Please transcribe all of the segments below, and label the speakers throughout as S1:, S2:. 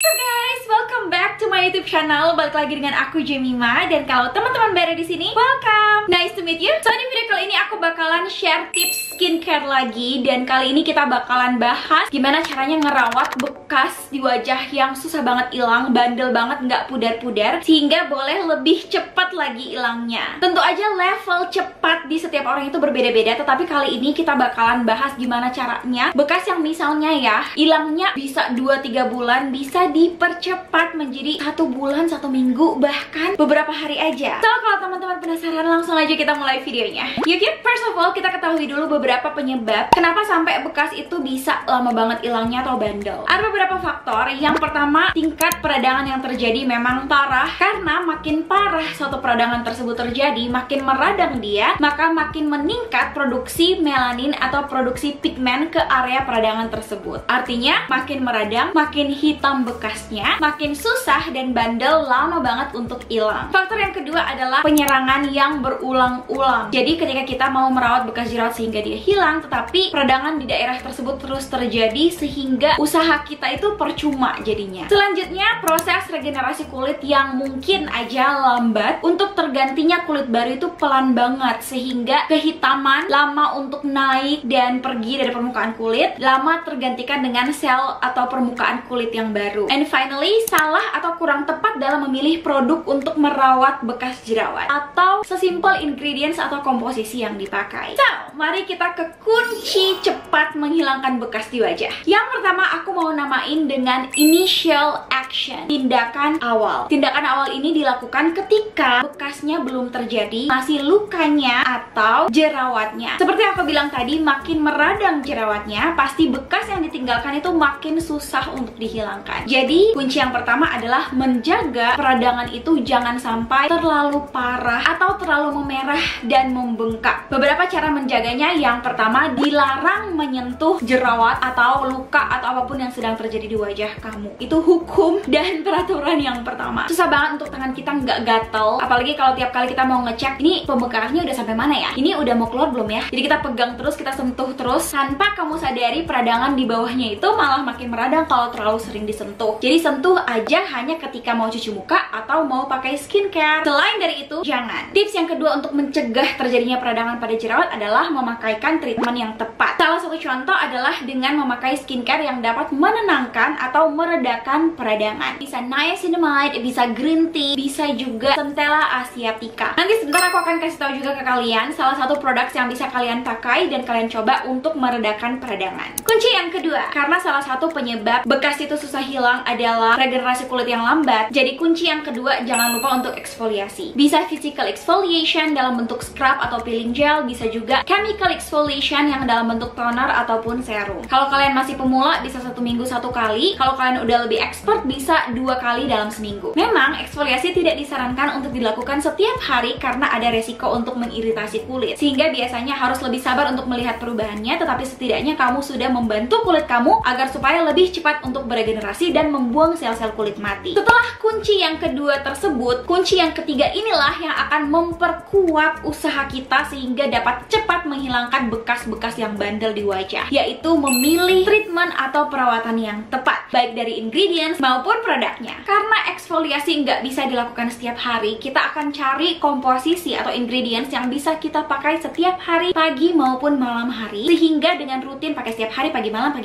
S1: Guys, welcome back to my YouTube channel. Balik lagi dengan aku Jemima, dan kalau teman-teman baru di sini, welcome. Nice to meet you. So di video kali ini aku bakalan share tips skincare lagi, dan kali ini kita bakalan bahas gimana caranya ngerawat bekas di wajah yang susah banget hilang, bandel banget, nggak pudar-pudar, sehingga boleh lebih cepat lagi hilangnya. Tentu aja level cepat di setiap orang itu berbeda-beda, tetapi kali ini kita bakalan bahas gimana caranya bekas yang misalnya ya hilangnya bisa 2-3 bulan bisa dipercepat menjadi 1 bulan, 1 minggu, bahkan beberapa hari aja. So kalau teman-teman penasaran, langsung aja kita mulai videonya. Yuk, first of all kita ketahui dulu beberapa penyebab kenapa sampai bekas itu bisa lama banget hilangnya atau bandel. Ada beberapa faktor. Yang pertama, tingkat peradangan yang terjadi memang parah, karena makin parah suatu peradangan tersebut terjadi, makin meradang dia, maka makin meningkat produksi melanin atau produksi pigmen ke area peradangan tersebut. Artinya makin meradang, makin hitam bekasnya, makin susah dan bandel, lama banget untuk hilang. Faktor yang kedua adalah penyerangan yang berulang-ulang. Jadi ketika kita mau merawat bekas jerawat sehingga dia hilang, tetapi peradangan di daerah tersebut terus terjadi sehingga usaha kita itu percuma jadinya. Selanjutnya, proses regenerasi kulit yang mungkin aja lambat. Untuk tergantinya kulit baru itu pelan banget, sehingga kehitaman lama untuk naik dan pergi dari permukaan kulit, lama tergantikan dengan sel atau permukaan kulit yang baru. And finally, salah atau kurang tepat dalam memilih produk untuk merawat bekas jerawat, atau sesimpel ingredients atau komposisi yang dipakai. So, mari kita ke kunci cepat menghilangkan bekas di wajah. Yang pertama aku mau namain dengan initial action, tindakan awal. Tindakan awal ini dilakukan ketika bekasnya belum terjadi, masih lukanya atau jerawatnya. Seperti aku bilang tadi, makin meradang jerawatnya, pasti bekas yang ditinggalkan itu makin susah untuk dihilangkan. Jadi kunci yang pertama adalah menjaga peradangan itu jangan sampai terlalu parah atau terlalu memerah dan membengkak. Beberapa cara menjaganya. Yang pertama, dilarang menyentuh jerawat atau luka atau apapun yang sedang terjadi di wajah kamu. Itu hukum dan peraturan yang pertama. Susah banget untuk tangan kita nggak gatel, apalagi kalau tiap kali kita mau ngecek ini pembengkakannya udah sampai mana ya, ini udah mau keluar belum ya. Jadi kita pegang terus, kita sentuh terus, tanpa kamu sadari peradangan di bawahnya itu malah makin meradang kalau terlalu sering disentuh. Jadi sentuh aja hanya ketika mau cuci muka atau mau pakai skincare. Selain dari itu, jangan. Tips yang kedua untuk mencegah terjadinya peradangan pada jerawat adalah memakaikan treatment yang tepat. Salah satu contoh adalah dengan memakai skincare yang dapat menenangkan atau meredakan peradangan. Bisa niacinamide, bisa green tea, bisa juga centella asiatica. Nanti sebentar aku akan kasih tahu juga ke kalian salah satu produk yang bisa kalian pakai dan kalian coba untuk meredakan peradangan. Kunci yang kedua, karena salah satu penyebab bekas itu susah hilang adalah regenerasi kulit yang lambat. Jadi kunci yang kedua, jangan lupa untuk eksfoliasi. Bisa physical exfoliation dalam bentuk scrub atau peeling gel, bisa juga chemical exfoliation yang dalam bentuk toner ataupun serum. Kalau kalian masih pemula bisa 1 minggu 1 kali. Kalau kalian udah lebih expert bisa 2 kali dalam seminggu. Memang eksfoliasi tidak disarankan untuk dilakukan setiap hari karena ada resiko untuk mengiritasi kulit, sehingga biasanya harus lebih sabar untuk melihat perubahannya. Tetapi setidaknya kamu sudah membantu kulit kamu agar supaya lebih cepat untuk beregenerasi dan membuang sel-sel kulit mati. Setelah kunci yang kedua tersebut, kunci yang ketiga inilah yang akan memperkuat usaha kita sehingga dapat cepat menghilangkan bekas-bekas yang bandel di wajah, yaitu memilih treatment atau perawatan yang tepat, baik dari ingredients maupun produknya. Karena eksfoliasi nggak bisa dilakukan setiap hari, kita akan cari komposisi atau ingredients yang bisa kita pakai setiap hari, pagi maupun malam hari, sehingga dengan rutin pakai setiap hari, pagi malam,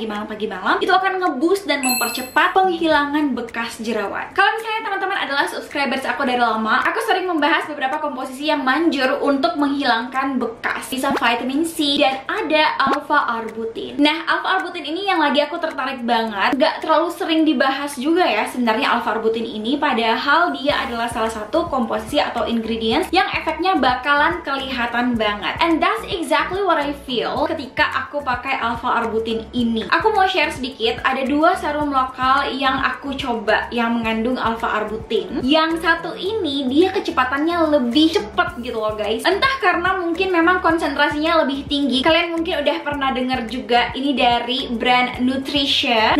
S1: itu akan ngeboost dan mempercepat penghilangan bekas jerawat. Kalau misalnya teman-teman adalah subscribers aku dari lama, aku sering membahas beberapa komposisi yang manjur untuk menghilangkan bekas. Bisa vitamin C dan ada alpha arbutin. Nah, alpha arbutin ini yang lagi aku tertarik banget. Gak terlalu sering dibahas juga ya sebenarnya alpha arbutin ini, padahal dia adalah salah satu komposisi atau ingredients yang efeknya bakalan kelihatan banget. And that's exactly what I feel ketika aku pakai alpha arbutin ini. Aku mau share sedikit, ada 2 serum lokal yang aku coba yang mengandung alpha arbutin. Yang satu ini dia kecepatannya lebih cepet gitu loh guys. Entah karena mungkin memang konsentrasinya lebih tinggi. Kalian mungkin udah pernah dengar juga, ini dari brand Nutricia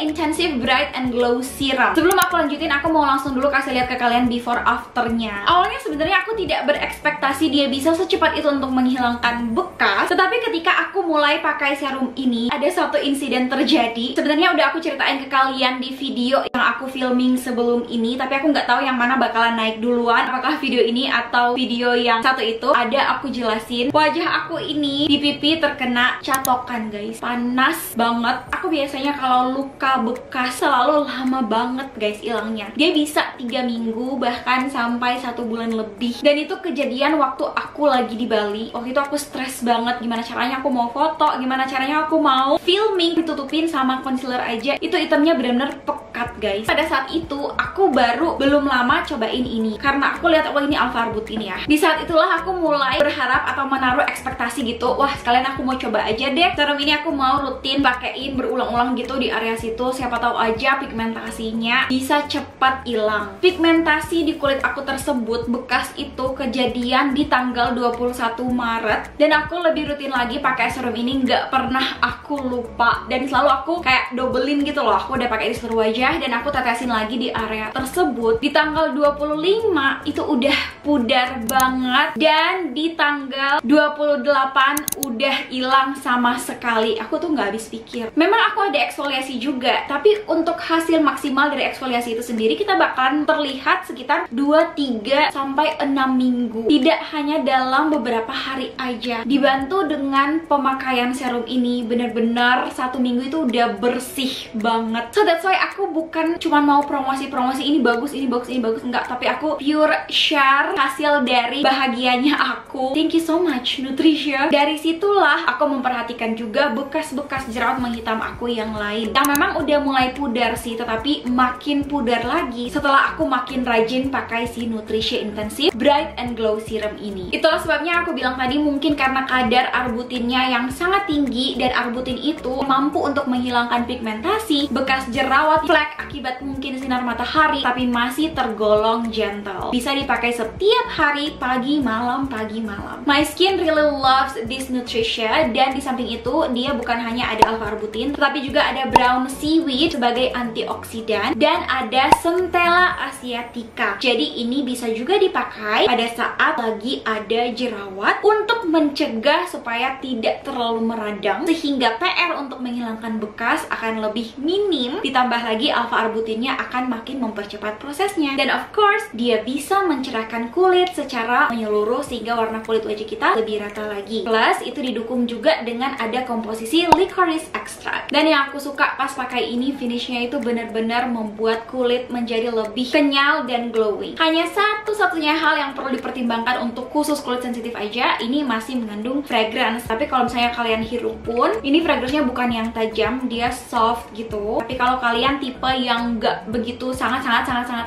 S1: Intensive Bright and Glow serum. Sebelum aku lanjutin, aku mau langsung dulu kasih lihat ke kalian before afternya. Awalnya sebenarnya aku tidak berekspektasi dia bisa secepat itu untuk menghilangkan bekas, tetapi ketika aku mulai pakai serum ini, ada satu insiden terjadi. Sebenarnya udah aku ceritain ke kalian di video yang aku filming sebelum ini, tapi aku nggak tahu yang mana bakalan naik duluan, apakah video ini atau video yang satu itu. Ada aku jelasin, wajah aku ini di pipi terkena catokan guys, panas banget. Aku biasanya kalau luka bekas selalu lama banget guys hilangnya. Dia bisa 3 minggu bahkan sampai 1 bulan lebih. Dan itu kejadian waktu aku lagi di Bali. Waktu itu aku stres banget, gimana caranya aku mau foto, gimana caranya aku mau filming, ditutupin sama concealer aja. Itu itemnya benar-benar pekat guys. Pada saat itu aku baru belum lama cobain ini karena aku lihat ini Alpha Arbutin ya. Di saat itulah aku mulai berharap atau menaruh ekspektasi gitu, wah sekalian aku mau coba aja deh serum ini, aku mau rutin pakein berulang-ulang gitu di area situ, siapa tahu aja pigmentasinya bisa cepat hilang. Pigmentasi di kulit aku tersebut bekas itu kejadian di tanggal 21 Maret dan aku lebih rutin lagi pakai serum ini, nggak pernah aku lupa dan selalu aku kayak dobelin gitu loh. Aku udah pakai di seluruh wajah dan aku tetesin lagi di area tersebut. Di tanggal 25 itu udah pudar banget dan di tanggal 28 udah hilang sama sekali. Aku tuh nggak habis pikir. Memang aku ada eksfoliasi juga, tapi untuk hasil maksimal dari eksfoliasi itu sendiri kita bakalan terlihat sekitar 2-3 sampai 6 minggu. Tidak hanya dalam beberapa hari aja. Dibantu dengan pemakaian serum ini, bener-bener 1 minggu itu udah bersih banget. So that's why aku bukan cuma mau promosi-promosi ini bagus, ini bagus, ini bagus, enggak, tapi aku pure share hasil dari bahagianya aku. Thank you so much Nutricia. Dari situlah aku memperhatikan juga bekas-bekas jerawat menghitam aku yang lain yang memang udah mulai pudar sih, tetapi makin pudar lagi setelah aku makin rajin pakai si Nutricia Intensive Bright and Glow Serum ini. Itulah sebabnya aku bilang tadi, mungkin karena kadar arbutinnya yang sangat tinggi dan arbutin itu mampu untuk menghilangkan pigmentasi, bekas jerawat, flek akibat mungkin sinar matahari, tapi masih tergolong gentle. Bisa dipakai setiap hari, pagi malam, pagi malam. My skin really loves this Nutricia, dan di samping itu dia bukan hanya ada alpha arbutin, tetapi juga ada brown seaweed sebagai antioksidan dan ada Centella asiatica. Jadi ini bisa juga dipakai pada saat lagi ada jerawat untuk mencegah supaya tidak terlalu meradang, sehingga PR untuk menghilangkan bekas akan lebih minim. Ditambah lagi alpha arbutinnya akan makin mempercepat prosesnya, dan of course dia bisa mencerahkan kulit secara menyeluruh sehingga warna kulit wajah kita lebih rata lagi. Plus itu didukung juga dengan ada komposisi licorice extract. Dan yang aku suka pas pakai ini, finishnya itu benar-benar membuat kulit menjadi lebih kenyal dan glowing. Hanya satu-satunya hal yang perlu dipertimbangkan untuk khusus kulit sensitif aja, ini masih mengandung fragrance. Tapi kalau misalnya kalian hirup pun, ini fragrance-nya bukan yang tajam, dia soft gitu. Tapi kalau kalian tipe yang nggak begitu sangat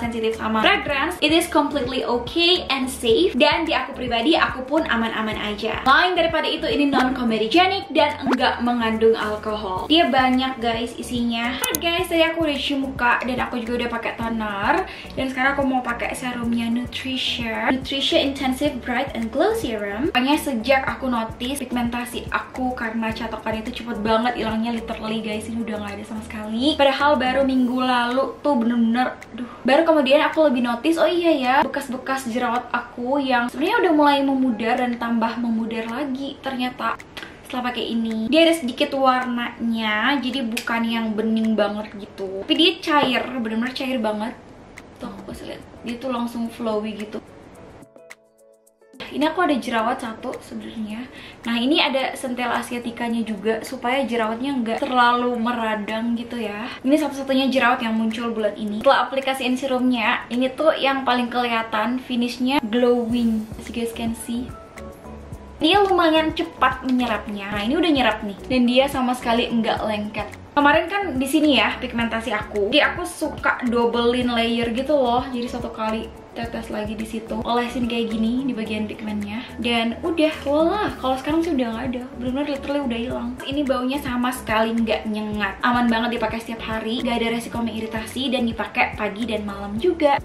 S1: sensitif sama fragrance, it is completely okay and safe. Dan di aku pribadi, aku pun aman-aman aja. Lain daripada itu, ini non-comedogenic dan enggak mengandung alkohol. Dia banyak guys isinya. Alright guys, tadi aku udah cuci muka dan aku juga udah pakai toner. Dan sekarang aku mau pakai serumnya Nutricia Intensive Bright and Glow Serum. Makanya sejak aku notice pigmentasi aku karena catokan itu cepet banget hilangnya, literally guys, ini udah gak ada sama sekali. Padahal baru minggu lalu tuh bener-bener, baru kemudian aku lebih notice, oh iya ya, bekas-bekas jerawat aku yang sebenarnya udah mulai memudar dan tambah memudar lagi ternyata setelah pakai ini. Dia ada sedikit warnanya, jadi bukan yang bening banget gitu, tapi dia cair, bener-bener cair banget. Tuh aku bisa lihat, dia tuh langsung flowy gitu. Ini aku ada jerawat satu sebenarnya. Nah ini ada Centella asiaticanya juga supaya jerawatnya nggak terlalu meradang gitu ya. Ini satu-satunya jerawat yang muncul bulan ini. Setelah aplikasiin serumnya, ini tuh yang paling kelihatan finishnya glowing, as you guys can see. Dia lumayan cepat menyerapnya. Nah ini udah nyerap nih, dan dia sama sekali nggak lengket. Kemarin kan di sini ya pigmentasi aku, jadi aku suka dobelin layer gitu loh. Jadi satu kali tetes lagi di situ, olesin kayak gini di bagian pigmentnya, dan udah, voila. Kalau sekarang sih udah nggak ada, bener-bener literally udah hilang. Ini baunya sama sekali nggak nyengat, aman banget dipakai setiap hari, nggak ada resiko mengiritasi, dan dipakai pagi dan malam juga.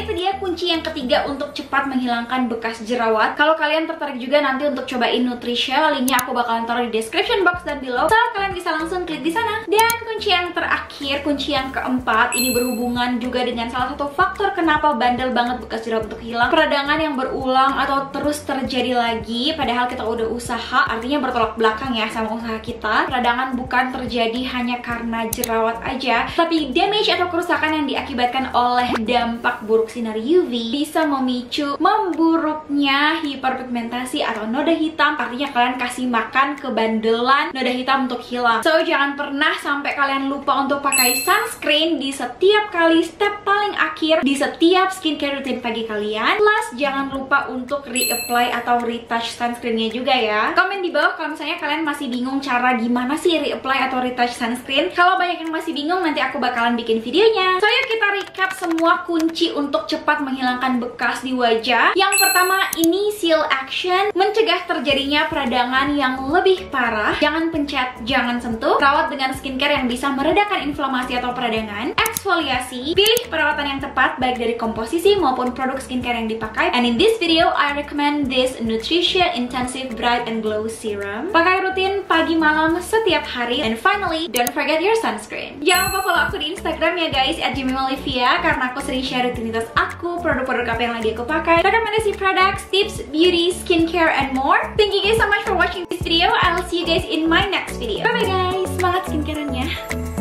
S1: itu dia kunci yang ketiga untuk cepat menghilangkan bekas jerawat. Kalau kalian tertarik juga nanti untuk cobain Nutricia, linknya aku bakalan taruh di description box dan below, so kalian bisa langsung klik di sana. Dan kunci yang terakhir, kunci yang keempat, ini berhubungan juga dengan salah satu faktor kenapa bandel banget bekas jerawat untuk hilang. Peradangan yang berulang atau terus terjadi lagi padahal kita udah usaha, artinya bertolak belakang ya sama usaha kita. Peradangan bukan terjadi hanya karena jerawat aja, tapi damage atau kerusakan yang diakibatkan oleh dampak buruk sinar UV bisa memicu memburuknya hiperpigmentasi atau noda hitam. Artinya kalian kasih makan kebandelan noda hitam untuk hilang. So jangan pernah sampai kalian lupa untuk pakai sunscreen di setiap kali step paling akhir di setiap skincare rutin pagi kalian. Plus jangan lupa untuk reapply atau retouch sunscreennya juga ya. Komen di bawah kalau misalnya kalian masih bingung cara gimana sih reapply atau retouch sunscreen. Kalau banyak yang masih bingung, nanti aku bakalan bikin videonya. So yuk kita recap semua kunci untuk cepat menghilangkan bekas di wajah. Yang pertama, initial action, mencegah terjadinya peradangan yang lebih parah. Jangan pencet, jangan sentuh. Rawat dengan skincare yang bisa meredakan inflamasi atau peradangan. Eksfoliasi, pilih perawatan yang tepat baik dari komposisi maupun produk skincare yang dipakai. And in this video, I recommend this Nutricia Intensive Bright and Glow Serum. Pakai rutin pagi malam setiap hari. And finally, don't forget your sunscreen. Jangan lupa follow aku di Instagram ya guys, @JamimaOlivia, karena aku sering share rutinitas aku, produk-produk apa yang lagi aku pakai, rekomendasi products, tips, beauty, skincare, and more. Thank you guys so much for watching this video. I'll see you guys in my next video. Bye bye guys, semangat skincareannya.